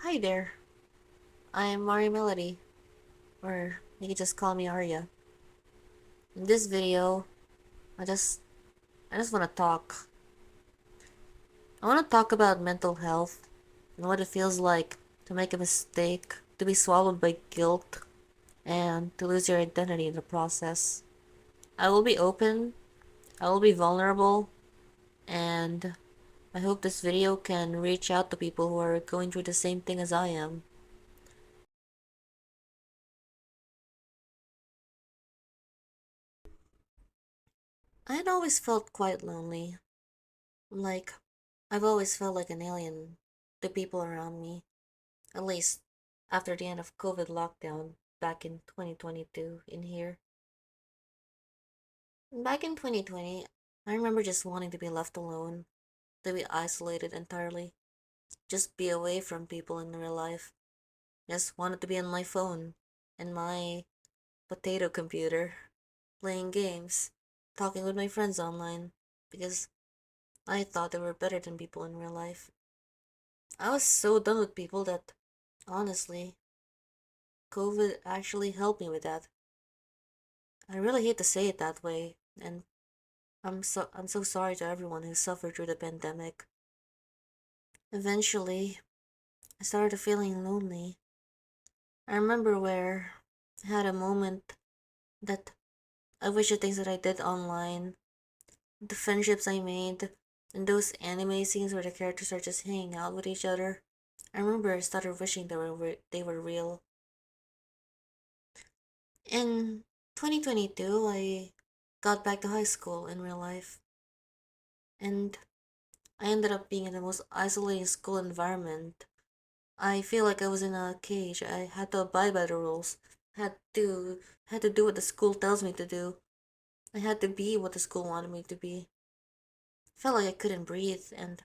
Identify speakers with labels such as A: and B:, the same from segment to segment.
A: Hi there, I'm Mario Melody, or you can just call me Arya. In this video, I just I just want to talk. I want to talk about mental health and what it feels like to make a mistake, to be swallowed by guilt, and to lose your identity in the process. I will be open, I will be vulnerable, and I hope this video can reach out to people who are going through the same thing as I am. I had always felt quite lonely, like I've always felt like an alien to people around me, at least after the end of COVID lockdown back in 2022 in here. Back in 2020, I remember just wanting to be left alone, to be isolated entirely, just be away from people in real life. Just wanted to be on my phone and my potato computer, playing games, talking with my friends online, because I thought they were better than people in real life. I was so done with people that, honestly, COVID actually helped me with that. I really hate to say it that way, and I'm so sorry to everyone who suffered through the pandemic. Eventually, I started feeling lonely. I remember where I had a moment that I wish the things that I did online, the friendships I made, and those anime scenes where the characters are just hanging out with each other. I remember I started wishing they were real. In 2022, I got back to high school in real life, and I ended up being in the most isolating school environment. I feel like I was in a cage. I had to abide by the rules. Had to do what the school tells me to do. I had to be what the school wanted me to be. Felt like I couldn't breathe and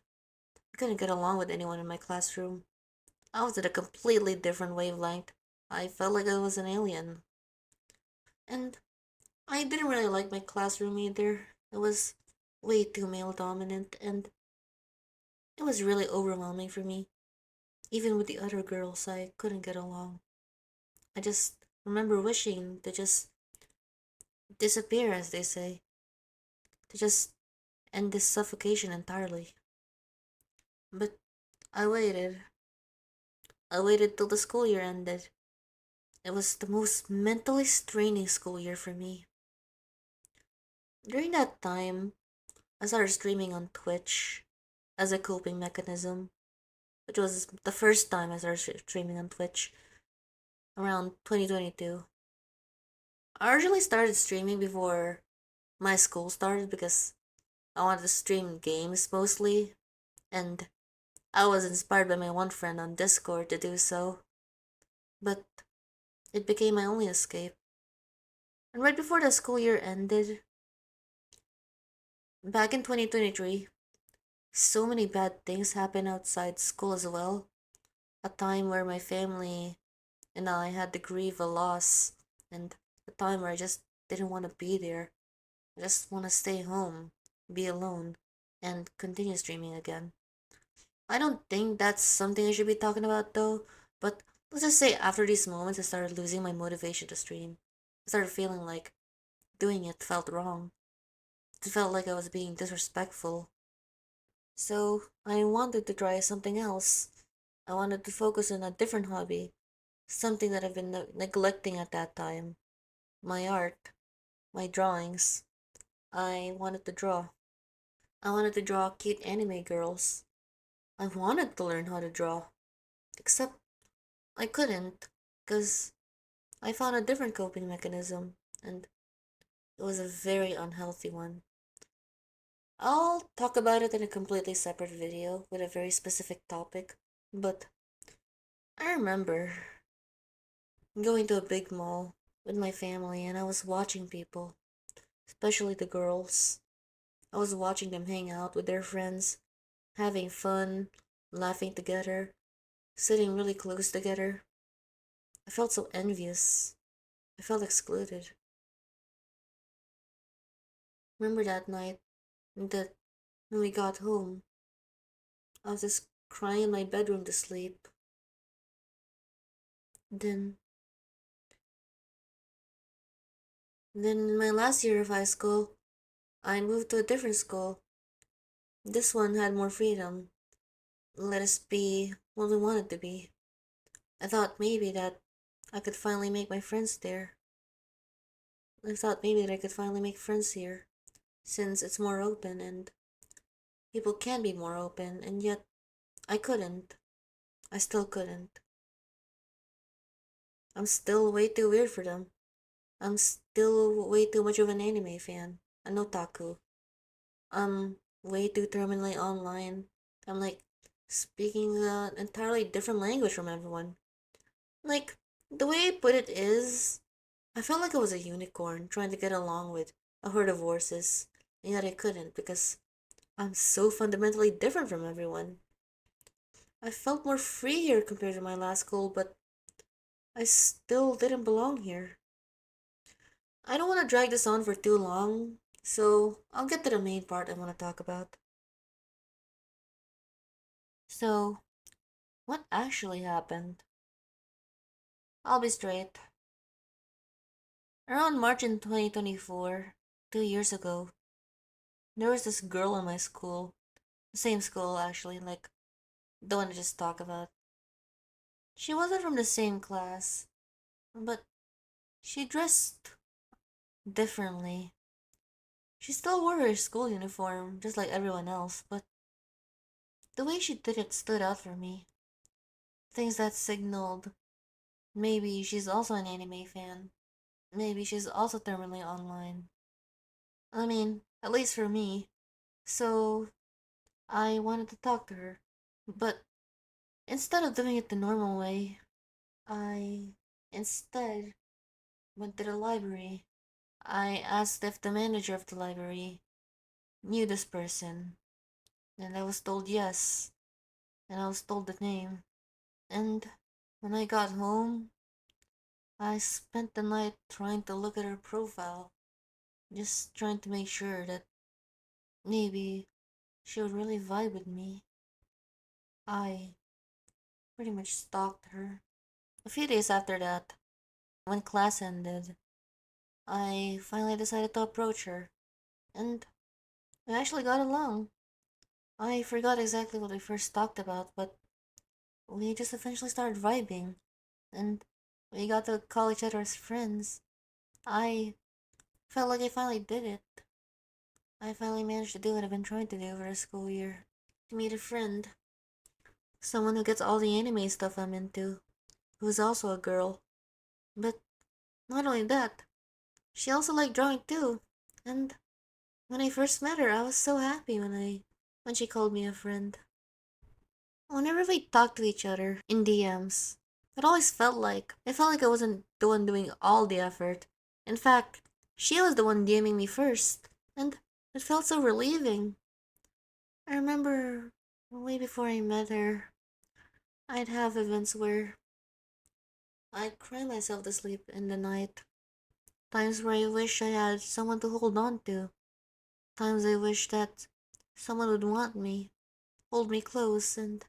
A: I couldn't get along with anyone in my classroom. I was at a completely different wavelength. I felt like I was an alien. And I didn't really like my classroom either. It was way too male dominant and it was really overwhelming for me. Even with the other girls, I couldn't get along. I just remember wishing to just disappear, as they say, to just end this suffocation entirely. But I waited. I waited till the school year ended. It was the most mentally straining school year for me. During that time, I started streaming on Twitch as a coping mechanism, which was the first time I started streaming on Twitch around 2022. I originally started streaming before my school started because I wanted to stream games mostly, and I was inspired by my one friend on Discord to do so, but it became my only escape. And right before the school year ended, back in 2023, so many bad things happened outside school as well. A time where my family and I had to grieve a loss, and a time where I just didn't want to be there. I just want to stay home, be alone, and continue streaming again. I don't think that's something I should be talking about though, but let's just say after these moments, I started losing my motivation to stream. I started feeling like doing it felt wrong. It felt like I was being disrespectful. So I wanted to try something else. I wanted to focus on a different hobby, something that I've been neglecting at that time. My art, my drawings. I wanted to draw. I wanted to draw cute anime girls. I wanted to learn how to draw, except I couldn't, because I found a different coping mechanism, and it was a very unhealthy one. I'll talk about it in a completely separate video with a very specific topic, but I remember going to a big mall with my family and I was watching people, especially the girls. I was watching them hang out with their friends, having fun, laughing together, sitting really close together. I felt so envious. I felt excluded. Remember that night that when we got home, I was just crying in my bedroom to sleep. Then, then in my last year of high school, I moved to a different school. This one had more freedom. Let us be what we wanted to be. I thought maybe that I could finally make my friends there. I thought maybe that I could finally make friends here, since it's more open and people can be more open, and yet I couldn't. I still couldn't. I'm still way too weird for them. I'm still way too much of an anime fan, an otaku. I'm way too terminally online. I'm like speaking an entirely different language from everyone. Like, the way I put it is, I felt like I was a unicorn trying to get along with a herd of horses, and yet I couldn't because I'm so fundamentally different from everyone. I felt more free here compared to my last school, but I still didn't belong here. I don't want to drag this on for too long, so I'll get to the main part I want to talk about. So, what actually happened? I'll be straight. Around March in 2024, 2 years ago, there was this girl in my school, the same school actually, like the one I just talked about. She wasn't from the same class, but she dressed differently. She still wore her school uniform, just like everyone else, but the way she did it stood out for me. Things that signaled maybe she's also an anime fan. Maybe she's also terminally online. I mean, at least for me. So, I wanted to talk to her. But instead of doing it the normal way, I instead went to the library. I asked if the manager of the library knew this person, and I was told yes, and I was told the name. And when I got home, I spent the night trying to look at her profile, just trying to make sure that maybe she would really vibe with me. I pretty much stalked her. A few days after that, when class ended, I finally decided to approach her, and we actually got along. I forgot exactly what we first talked about, but we just eventually started vibing, and we got to call each other as friends. I felt like I finally did it. I finally managed to do what I've been trying to do for a school year. To meet a friend, someone who gets all the anime stuff I'm into, who's also a girl. But not only that, she also liked drawing too. And when I first met her, I was so happy when she called me a friend. Whenever we talked to each other in DMs, it felt like I wasn't the one doing all the effort. In fact, she was the one DMing me first, and it felt so relieving. I remember way before I met her, I'd have events where I'd cry myself to sleep in the night. Times where I wish I had someone to hold on to. Times I wish that someone would want me, hold me close, and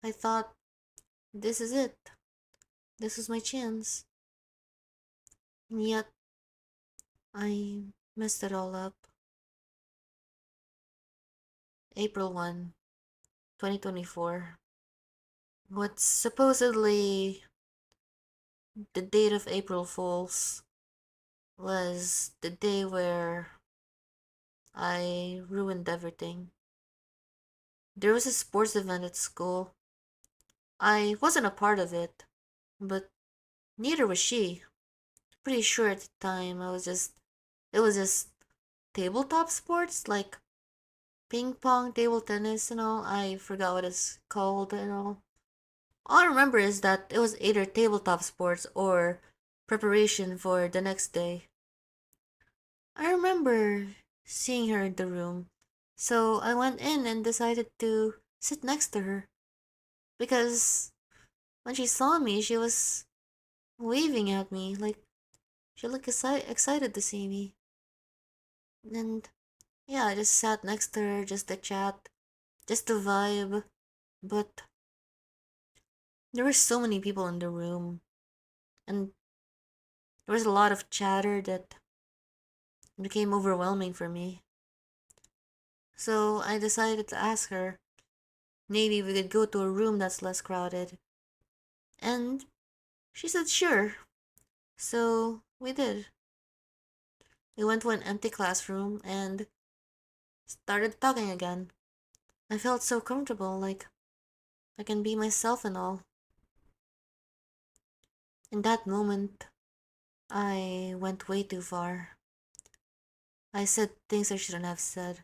A: I thought, this is it. This was my chance. And yet, I messed it all up. April 1, 2024. What's supposedly the date of April Fools was the day where I ruined everything. There was a sports event at school. I wasn't a part of it, but neither was she. Pretty sure at the time it was just tabletop sports like ping pong, table tennis, I forgot what it's called. All I remember is that it was either tabletop sports or preparation for the next day. I remember seeing her in the room, so I went in and decided to sit next to her because when she saw me, she was waving at me like she looked excited to see me. And yeah, I just sat next to her just to chat, just to vibe. But there were so many people in the room. and there was a lot of chatter that became overwhelming for me. So I decided to ask her, maybe we could go to a room that's less crowded. And she said sure. So we did. We went to an empty classroom and started talking again. I felt so comfortable, like I can be myself and all. In that moment, I went way too far. I said things I shouldn't have said.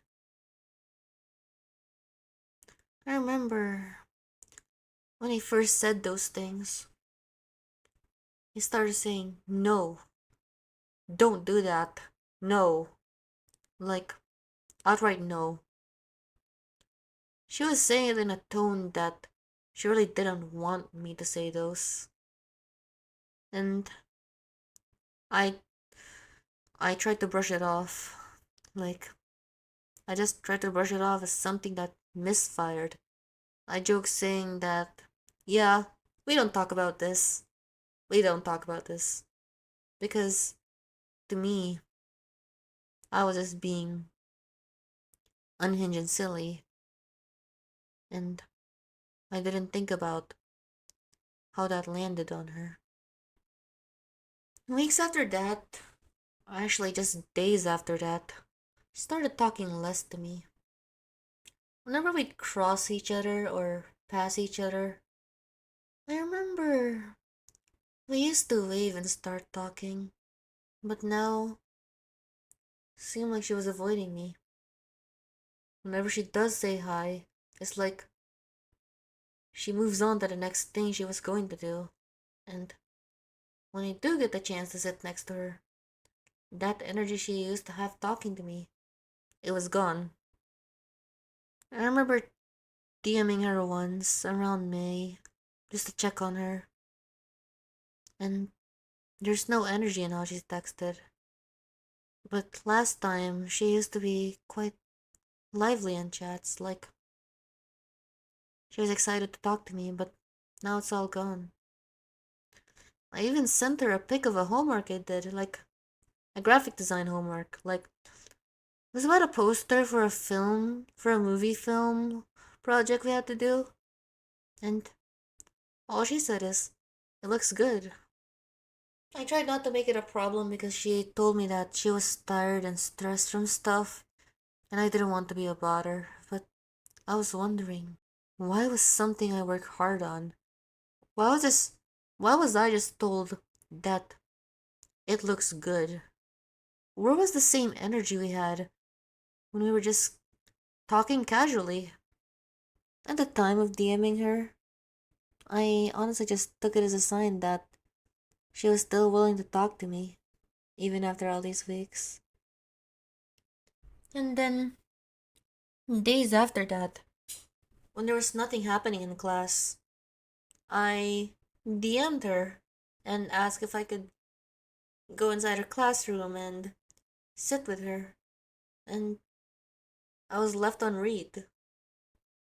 A: I remember when he first said those things, he started saying, no, don't do that. No. Like, outright no. She was saying it in a tone that she really didn't want me to say those. And I I tried to brush it off. Like, I just tried to brush it off as something that misfired. I joked saying that, yeah, we don't talk about this. We don't talk about this. Because to me, I was just being unhinged and silly, and I didn't think about how that landed on her. Weeks after that, actually just days after that, she started talking less to me. Whenever we'd cross each other or pass each other, I remember we used to wave and start talking, but now it seemed like she was avoiding me. Whenever she does say hi, it's like she moves on to the next thing she was going to do. And when I do get the chance to sit next to her, that energy she used to have talking to me, it was gone. I remember DMing her once around May just to check on her, and there's no energy in how she's texted. But last time, she used to be quite lively in chats, like she was excited to talk to me, but now it's all gone. I even sent her a pic of a homework I did, like a graphic design homework. Like, it was about a poster for a film, for a movie film project we had to do, and all she said is, it looks good. I tried not to make it a problem because she told me that she was tired and stressed from stuff, and I didn't want to be a bother, but I was wondering, why was something I work hard on? Why was this why was I just told that it looks good? Where was the same energy we had when we were just talking casually? At the time of DMing her, I honestly just took it as a sign that she was still willing to talk to me, even after all these weeks. And then, days after that, when there was nothing happening in class, I DM'd her and asked if I could go inside her classroom and sit with her. And I was left on read.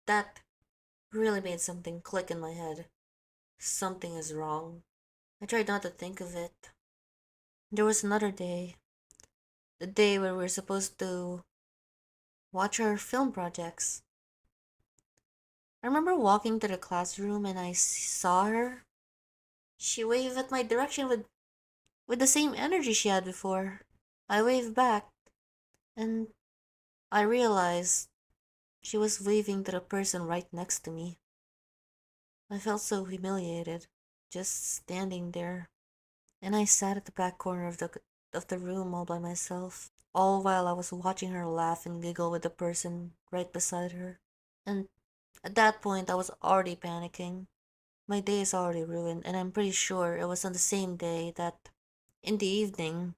A: That really made something click in my head. Something is wrong. I tried not to think of it. There was another day, the day where we were supposed to watch our film projects. I remember walking to the classroom and I saw her. She waved at my direction with the same energy she had before. I waved back and I realized she was waving to the person right next to me. I felt so humiliated, just standing there, and I sat at the back corner of the room all by myself, all while I was watching her laugh and giggle with the person right beside her. And at that point, I was already panicking. My day is already ruined, and I'm pretty sure it was on the same day that, in the evening,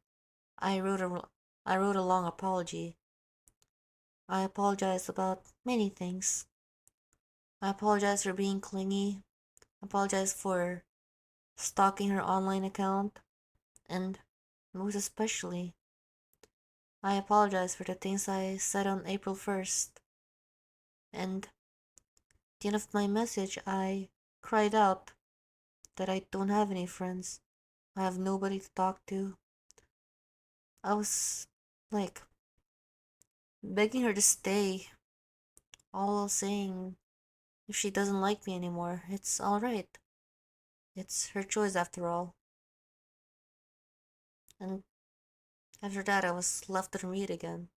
A: I wrote a I wrote a long apology. I apologized about many things. I apologized for being clingy. I apologized for stalking her online account, and most especially, I apologize for the things I said on April 1st. And at the end of my message, I cried out that I don't have any friends. I have nobody to talk to. I was like begging her to stay, all while saying if she doesn't like me anymore, it's alright. It's her choice after all. And after that, I was left to read again.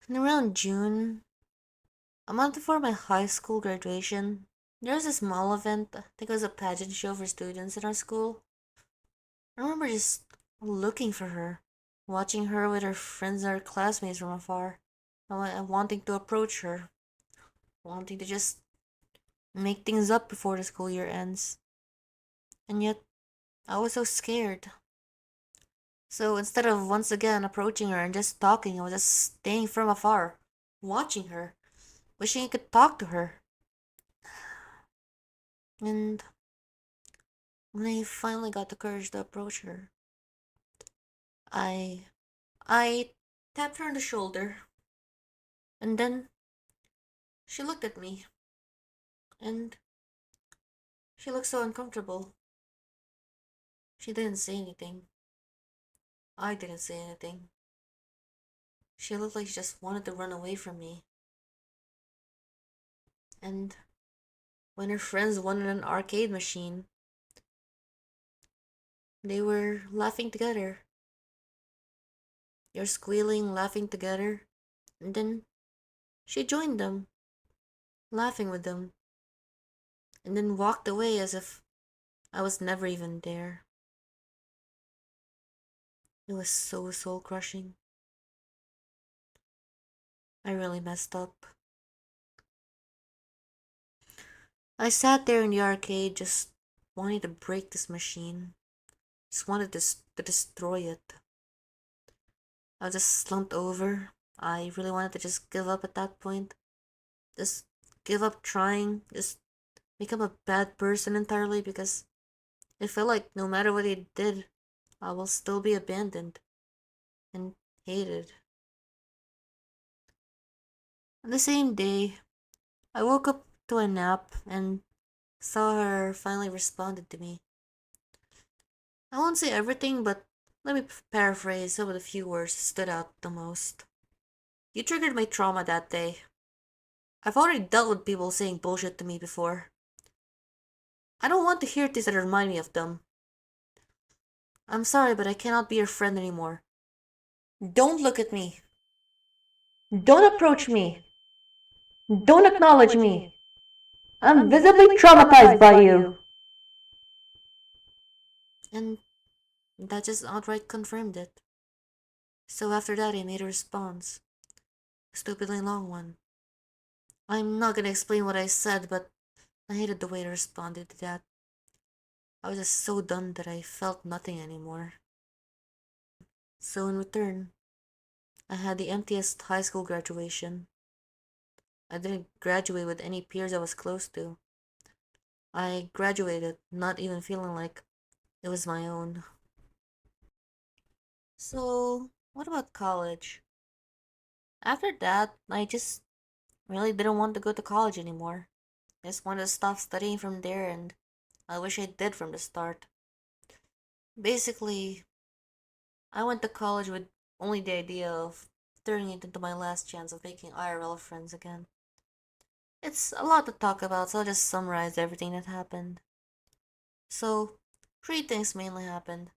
A: And around June, a month before my high school graduation, there was a small event. I think it was a pageant show for students in our school. I remember just looking for her, watching her with her friends and her classmates from afar, and wanting to approach her, wanting to just make things up before the school year ends. And yet, I was so scared. So instead of once again approaching her and just talking, I was just staying from afar, watching her, wishing I could talk to her. And when I finally got the courage to approach her, I I tapped her on the shoulder, and then she looked at me, and she looked so uncomfortable. She didn't say anything. I didn't say anything. She looked like she just wanted to run away from me. And when her friends wanted an arcade machine, they were laughing together. They were squealing, laughing together. And then she joined them, laughing with them, and then walked away as if I was never even there. It was so soul crushing. I really messed up. I sat there in the arcade just wanting to break this machine. Just wanted to destroy it. I just slumped over. I really wanted to just give up at that point. Just give up trying. Just become a bad person entirely because it felt like no matter what I did, I will still be abandoned and hated. On the same day, I woke up to a nap and saw her finally responded to me. I won't say everything, but let me paraphrase some of the few words that stood out the most. You triggered my trauma that day. I've already dealt with people saying bullshit to me before. I don't want to hear things that remind me of them. I'm sorry, but I cannot be your friend anymore. Don't look at me. Don't approach me. Don't acknowledge me. I'm visibly traumatized by you. And that just outright confirmed it. So after that, I made a response. A stupidly long one. I'm not gonna explain what I said, but I hated the way I responded to that. I was just so done that I felt nothing anymore. So in return, I had the emptiest high school graduation. I didn't graduate with any peers I was close to. I graduated not even feeling like it was my own. So, what about college? After that, I just really didn't want to go to college anymore. I just wanted to stop studying from there, and I wish I did from the start. Basically, I went to college with only the idea of turning it into my last chance of making IRL friends again. It's a lot to talk about, so I'll just summarize everything that happened. So, three things mainly happened.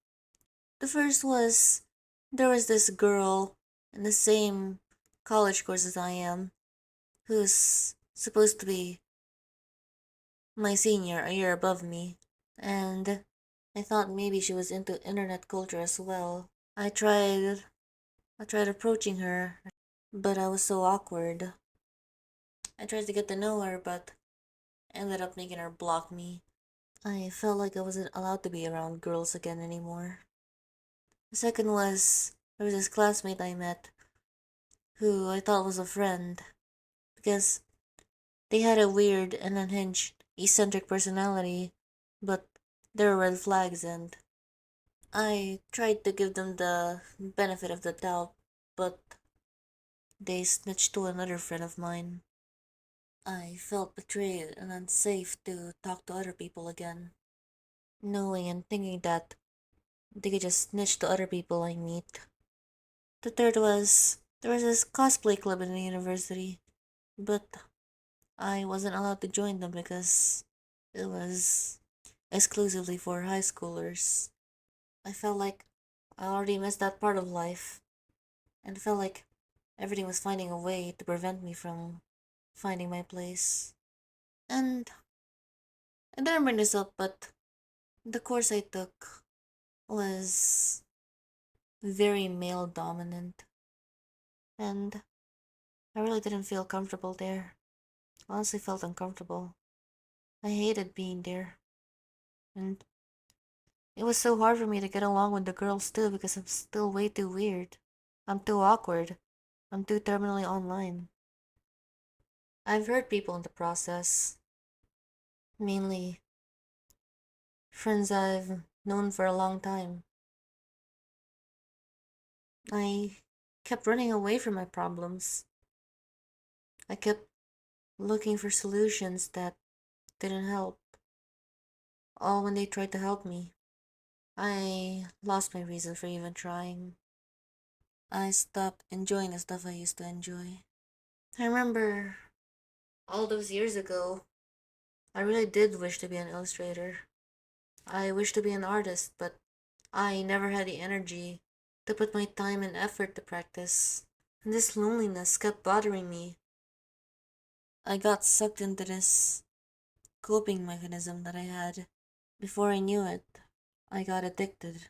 A: The first was there was this girl in the same college course as I am, who's supposed to be my senior, a year above me, and I thought maybe she was into internet culture as well. I tried approaching her, but I was so awkward. I tried to get to know her, but ended up making her block me. I felt like I wasn't allowed to be around girls again anymore. The second was there was this classmate I met who I thought was a friend because they had a weird and unhinged, eccentric personality, but there were red flags, and I tried to give them the benefit of the doubt, but they snitched to another friend of mine. I felt betrayed and unsafe to talk to other people again, knowing and thinking that they could just snitch to other people I meet. The third was there was this cosplay club in the university, but I wasn't allowed to join them because it was exclusively for high schoolers. I felt like I already missed that part of life and felt like everything was finding a way to prevent me from finding my place. And I didn't bring this up, but the course I took was very male dominant, and I really didn't feel comfortable there. Honestly, felt uncomfortable. I hated being there, and it was so hard for me to get along with the girls too because I'm still way too weird. I'm too awkward. I'm too terminally online. I've hurt people in the process, mainly friends I've known for a long time. I kept running away from my problems. I kept looking for solutions that didn't help, all when they tried to help me. I lost my reason for even trying. I stopped enjoying the stuff I used to enjoy. I remember all those years ago, I really did wish to be an illustrator. I wished to be an artist, but I never had the energy to put my time and effort to practice. And this loneliness kept bothering me. I got sucked into this coping mechanism that I had. Before I knew it, I got addicted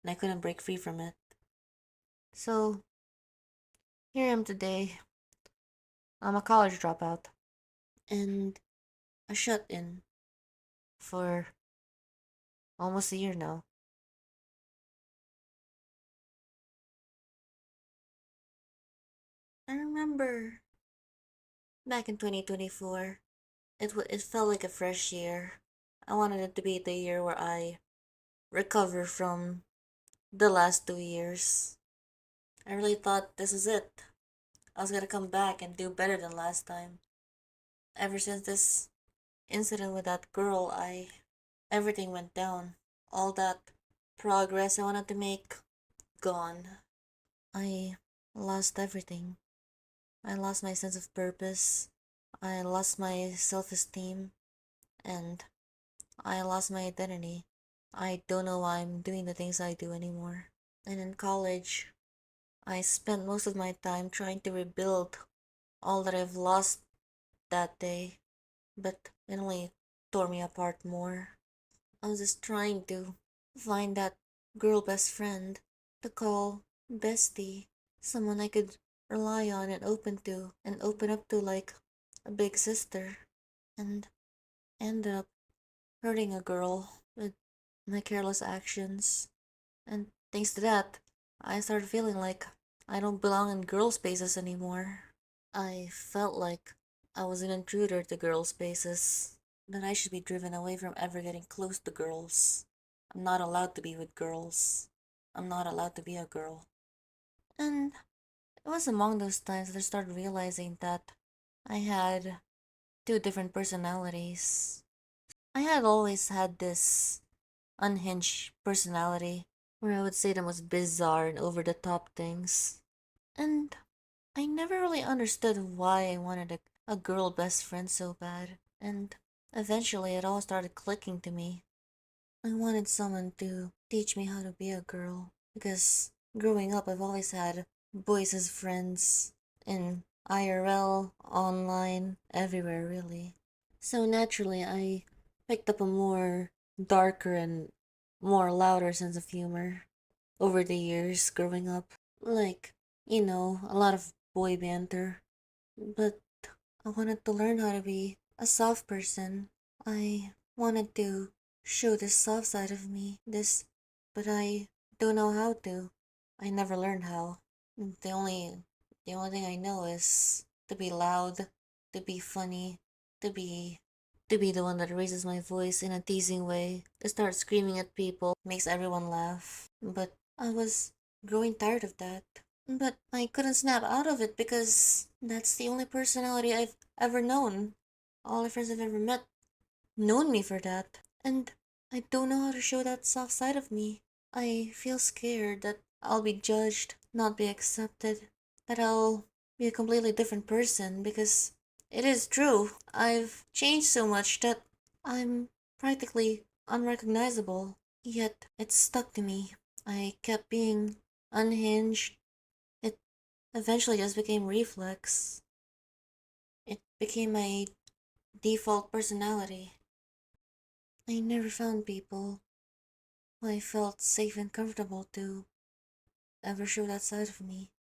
A: and I couldn't break free from it. So, here I am today. I'm a college dropout and a shut in for almost a year now. I remember back in 2024, it felt like a fresh year. I wanted it to be the year where I recover from the last 2 years. I really thought this is it. I was gonna come back and do better than last time. Ever since this incident with that girl, I everything went down. All that progress I wanted to make, gone. I lost everything. I lost my sense of purpose. I lost my self esteem. And I lost my identity. I don't know why I'm doing the things I do anymore. And in college, I spent most of my time trying to rebuild all that I've lost that day, but it only tore me apart more. I was just trying to find that girl best friend to call bestie, someone I could rely on and open up to like a big sister. And ended up hurting a girl with my careless actions. And thanks to that, I started feeling like I don't belong in girl spaces anymore. I felt like I was an intruder to girl spaces, that I should be driven away from ever getting close to girls. I'm not allowed to be with girls. I'm not allowed to be a girl. And it was among those times that I started realizing that I had two different personalities. I had always had this unhinged personality where I would say the most bizarre and over the top things. And I never really understood why I wanted a girl best friend so bad. And eventually it all started clicking to me. I wanted someone to teach me how to be a girl. Because growing up, I've always had boys as friends in IRL, online, everywhere really. So naturally, I picked up a more darker and more louder sense of humor over the years growing up. Like, a lot of boy banter. But I wanted to learn how to be a soft person. I wanted to show this soft side of me, but I don't know how to. I never learned how. The only, the only thing I know is to be loud, to be funny, to be, to be the one that raises my voice in a teasing way, to start screaming at people, makes everyone laugh. But I was growing tired of that. But I couldn't snap out of it because that's the only personality I've ever known. All the friends I've ever met known me for that. And I don't know how to show that soft side of me. I feel scared that I'll be judged, not be accepted, that I'll be a completely different person because it is true. I've changed so much that I'm practically unrecognizable. Yet it stuck to me. I kept being unhinged. It eventually just became reflex. It became my default personality. I never found people who I felt safe and comfortable to ever show that side of me.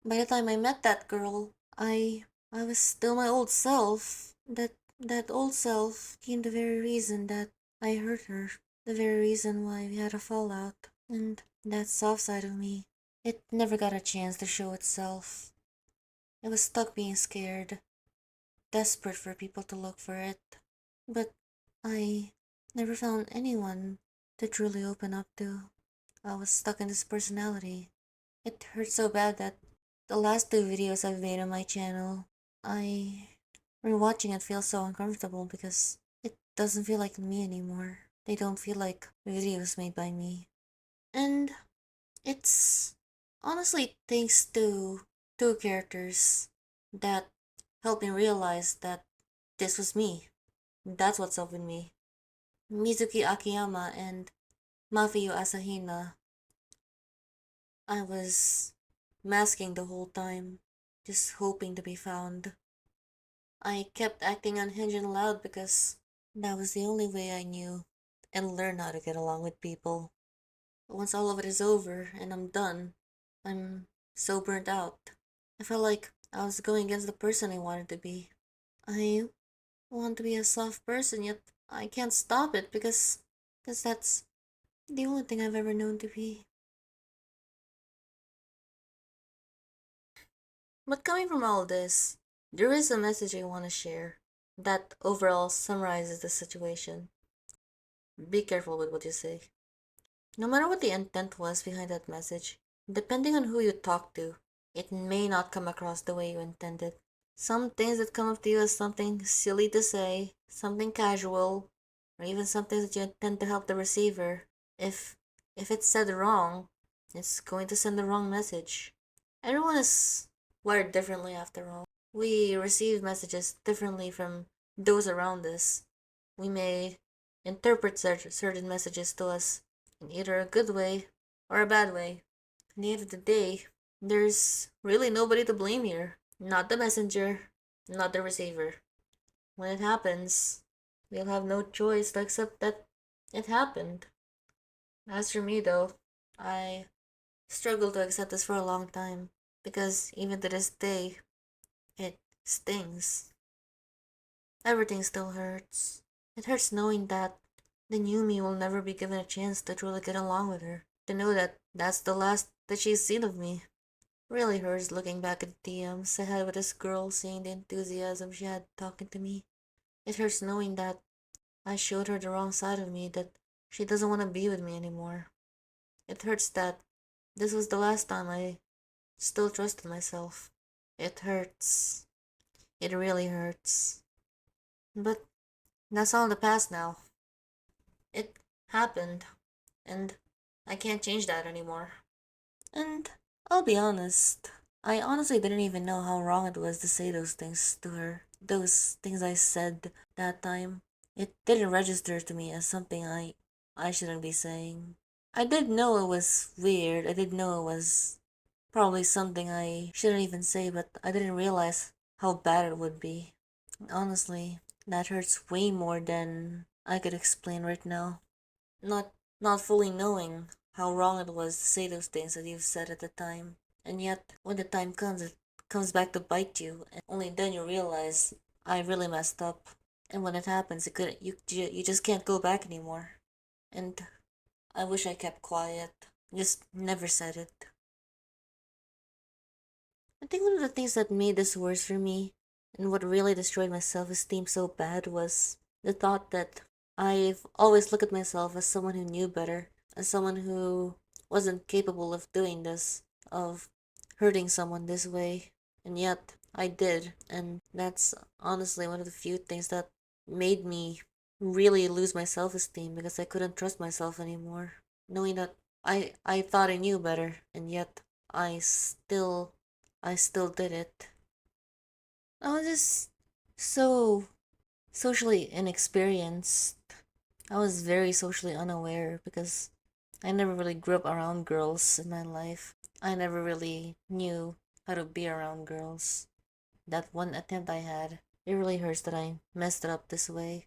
A: By the time I met that girl, I was still my old self. That old self became the very reason that I hurt her, the very reason why we had a fallout. And that soft side of me, it never got a chance to show itself. It was stuck being scared, desperate for people to look for it. But I never found anyone to truly open up to. I was stuck in this personality. It hurt so bad that the last two videos I've made on my channel, I rewatching it feels so uncomfortable because it doesn't feel like me anymore. They don't feel like videos made by me. And it's honestly thanks to two characters that helped me realize that this was me. That's what's up with me. Mizuki Akiyama and Mafio Asahina. I was masking the whole time, just hoping to be found. I kept acting unhinged and loud because that was the only way I knew and learned how to get along with people. But once all of it is over and I'm done, I'm so burnt out. I felt like I was going against the person I wanted to be. I want to be a soft person, yet I can't stop it because that's the only thing I've ever known to be. But coming from all this, there is a message I want to share that overall summarizes the situation. Be careful with what you say. No matter what the intent was behind that message, depending on who you talk to, it may not come across the way you intended. Some things that come up to you as something silly to say, something casual, or even something that you intend to help the receiver, if if it's said wrong, it's going to send the wrong message. Everyone is wired differently after all. We receive messages differently from those around us. We may interpret certain messages to us in either a good way or a bad way. At the end of the day, there's really nobody to blame here. Not the messenger, not the receiver. When it happens, we'll have no choice to accept that it happened. As for me, though, I struggled to accept this for a long time because even to this day, it stings. Everything still hurts. It hurts knowing that the new me will never be given a chance to truly get along with her. To know that that's the last that she's seen of me. Really hurts looking back at the DMs I had with this girl, seeing the enthusiasm she had talking to me. It hurts knowing that I showed her the wrong side of me, that she doesn't want to be with me anymore. It hurts that this was the last time I still trusted myself. It hurts. It really hurts. But that's all in the past now. It happened, and I can't change that anymore. And I'll be honest, I honestly didn't even know how wrong it was to say those things to her. Those things I said that time. It didn't register to me as something I shouldn't be saying. I did know it was weird. I did know it was probably something I shouldn't even say, but I didn't realize how bad it would be. Honestly, that hurts way more than I could explain right now. Not not fully knowing how wrong it was to say those things that you've said at the time. And yet when the time comes, it comes back to bite you, and only then you realize I really messed up. And when it happens, you just can't go back anymore. And I wish I kept quiet. Just never said it. I think one of the things that made this worse for me and what really destroyed my self-esteem so bad was the thought that I've always looked at myself as someone who knew better, as someone who wasn't capable of doing this, of hurting someone this way. And yet, I did. And that's honestly one of the few things that made me really lose my self esteem because I couldn't trust myself anymore. Knowing that I thought I knew better, and yet I still I still did it. I was just so socially inexperienced. I was very socially unaware because I never really grew up around girls in my life. I never really knew how to be around girls. That one attempt I had, it really hurts that I messed it up this way.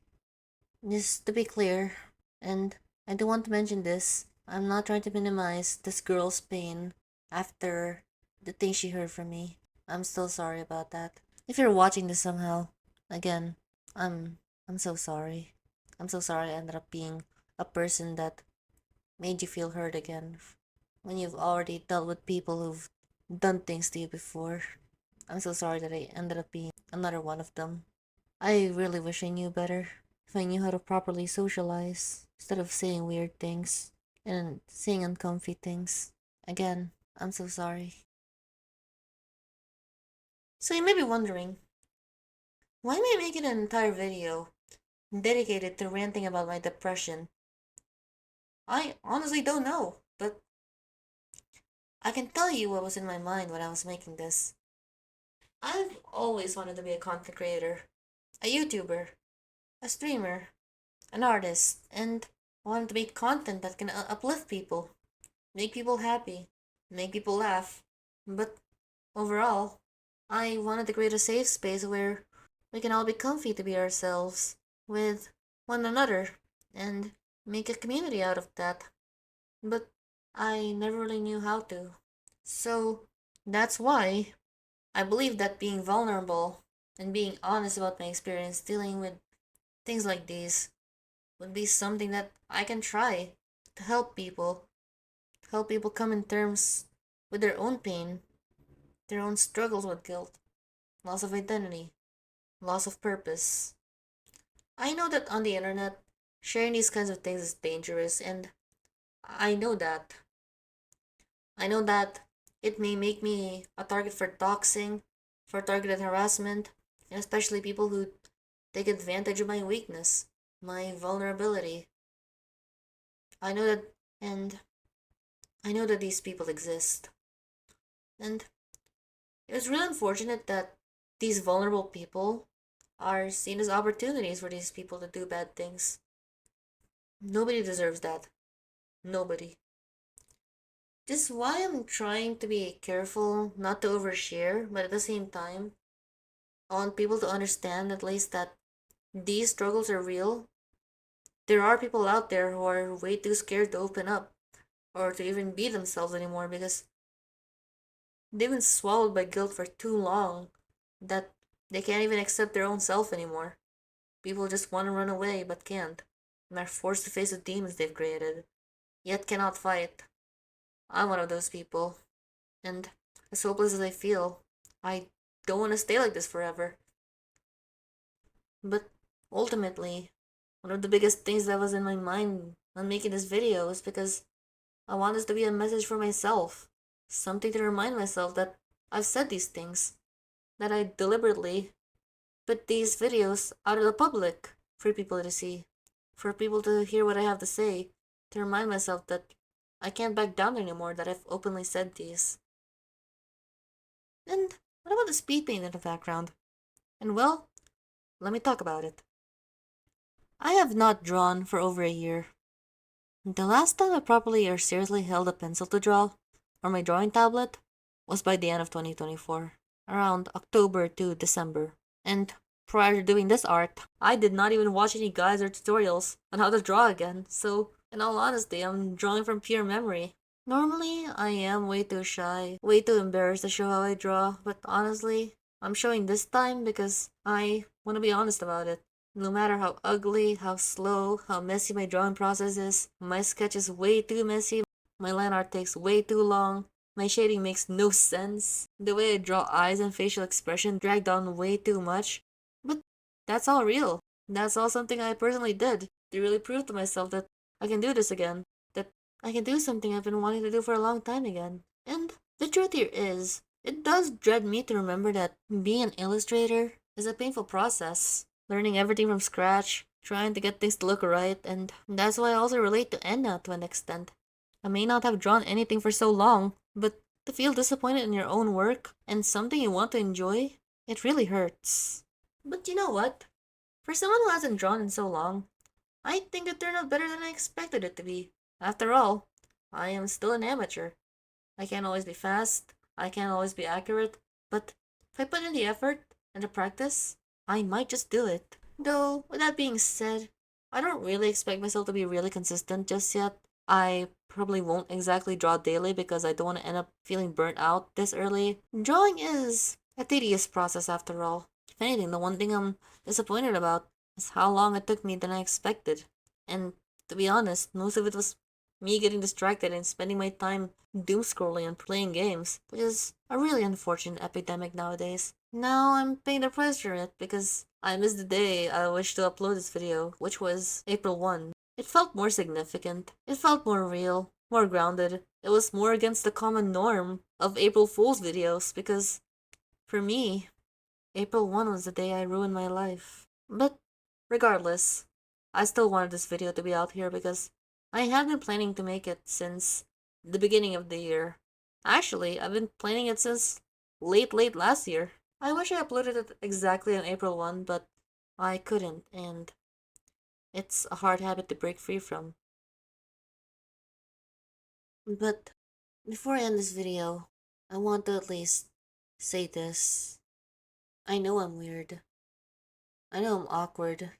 A: Just to be clear, and I do want to mention this, I'm not trying to minimize this girl's pain after the thing she heard from me. I'm still sorry about that. If you're watching this somehow, again, I'm I'm so sorry. I'm so sorry I ended up being a person that made you feel hurt again when you've already dealt with people who've done things to you before. I'm so sorry that I ended up being another one of them. I really wish I knew better. If I knew how to properly socialize instead of saying weird things and saying uncomfy things. Again, I'm so sorry. So you may be wondering, why am I making an entire video dedicated to ranting about my depression? I honestly don't know, but I can tell you what was in my mind when I was making this. I've always wanted to be a content creator, a YouTuber, a streamer, an artist, and I wanted to make content that can uplift people, make people happy, make people laugh. But overall, I wanted to create a safe space where we can all be comfy to be ourselves with one another and make a community out of that. But I never really knew how to. So that's why I believe that being vulnerable and being honest about my experience dealing with things like these would be something that I can try to help people come in terms with their own pain, their own struggles with guilt, loss of identity, loss of purpose. I know that on the internet, sharing these kinds of things is dangerous, and I know that. I know that it may make me a target for doxing, for targeted harassment, and especially people who take advantage of my weakness, my vulnerability. I know that, and I know that these people exist. And it was really unfortunate that these vulnerable people are seen as opportunities for these people to do bad things. Nobody deserves that. Nobody. This is why I'm trying to be careful not to overshare, but at the same time, I want people to understand at least that these struggles are real. There are people out there who are way too scared to open up or to even be themselves anymore because they've been swallowed by guilt for too long that they can't even accept their own self anymore. People just want to run away but can't, and are forced to face the demons they've created, yet cannot fight. I'm one of those people, and as hopeless as I feel, I don't want to stay like this forever. But ultimately, one of the biggest things that was in my mind when making this video is because I want this to be a message for myself. Something to remind myself that I've said these things, that I deliberately put these videos out of the public for people to see, for people to hear what I have to say, to remind myself that I can't back down anymore, that I've openly said these. And what about the speed paint in the background? And well, let me talk about it. I have not drawn for over a year. The last time I properly or seriously held a pencil to draw, or my drawing tablet, was by the end of 2024, around October to December. And prior to doing this art, I did not even watch any guides or tutorials on how to draw again, so in all honesty, I'm drawing from pure memory. Normally, I am way too shy, way too embarrassed to show how I draw, but honestly, I'm showing this time because I want to be honest about it. No matter how ugly, how slow, how messy my drawing process is, my sketch is way too messy, my line art takes way too long, my shading makes no sense, the way I draw eyes and facial expression dragged on way too much, but that's all real. That's all something I personally did to really prove to myself that I can do this again, that I can do something I've been wanting to do for a long time again. And the truth here is, It does dread me to remember that being an illustrator is a painful process, learning everything from scratch, trying to get things to look right, and that's why I also relate to Enna to an extent. I may not have drawn anything for so long, but to feel disappointed in your own work and something you want to enjoy, it really hurts. But you know what? For someone who hasn't drawn in so long, I think it turned out better than I expected it to be. After all, I am still an amateur. I can't always be fast, I can't always be accurate, but if I put in the effort and the practice, I might just do it. Though, with that being said, I don't really expect myself to be really consistent just yet. I probably won't exactly draw daily because I don't want to end up feeling burnt out this early. Drawing is a tedious process after all. If anything, the one thing I'm disappointed about is how long it took me than I expected. And to be honest, most of it was me getting distracted and spending my time doom scrolling and playing games, which is a really unfortunate epidemic nowadays. Now I'm paying the price for it because I missed the day I wished to upload this video, which was April 1. It felt more significant. It felt more real, more grounded. It was more against the common norm of April Fool's videos because, for me, April 1 was the day I ruined my life. But regardless, I still wanted this video to be out here because I have been planning to make it since the beginning of the year. Actually, I've been planning it since late last year. I wish I uploaded it exactly on April 1, but I couldn't, and it's a hard habit to break free from. But before I end this video, I want to at least say this. I know I'm weird. I know I'm awkward.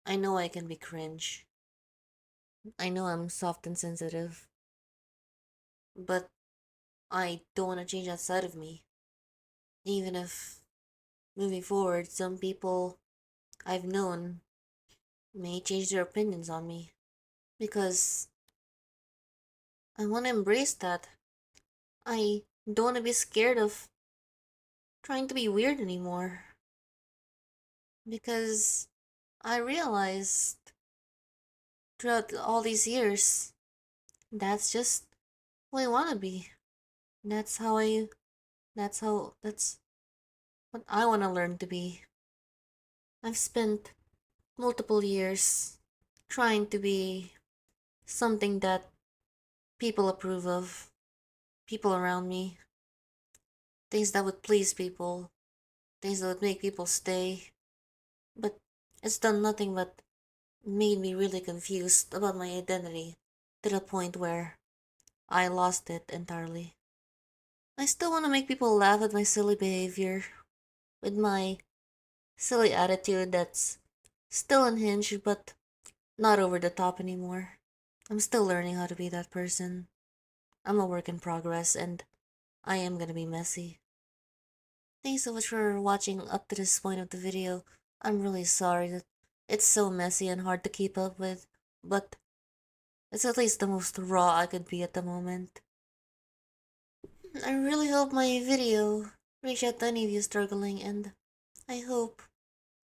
A: I know I can be cringe. I know I'm soft and sensitive. But I don't want to change that side of me. Even if, moving forward, some people I've known may change their opinions on me. Because I want to embrace that. I don't want to be scared of trying to be weird anymore. Because I realized throughout all these years, that's just who I want to be. That's how I, that's what I want to learn to be. I've spent multiple years trying to be something that people approve of, people around me, things that would please people, things that would make people stay. But it's done nothing but made me really confused about my identity to the point where I lost it entirely. I still want to make people laugh at my silly behavior, with my silly attitude that's still unhinged but not over the top anymore. I'm still learning how to be that person. I'm a work in progress and I am gonna be messy. Thanks so much for watching up to this point of the video. I'm really sorry that it's so messy and hard to keep up with, but it's at least the most raw I could be at the moment. I really hope my video reached out to any of you struggling, and I hope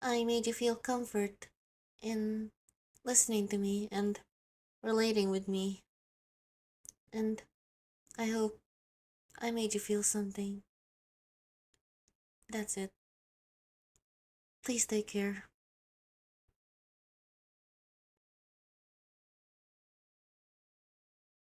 A: I made you feel comfort in listening to me and relating with me, and I hope I made you feel something. That's it. Please take care.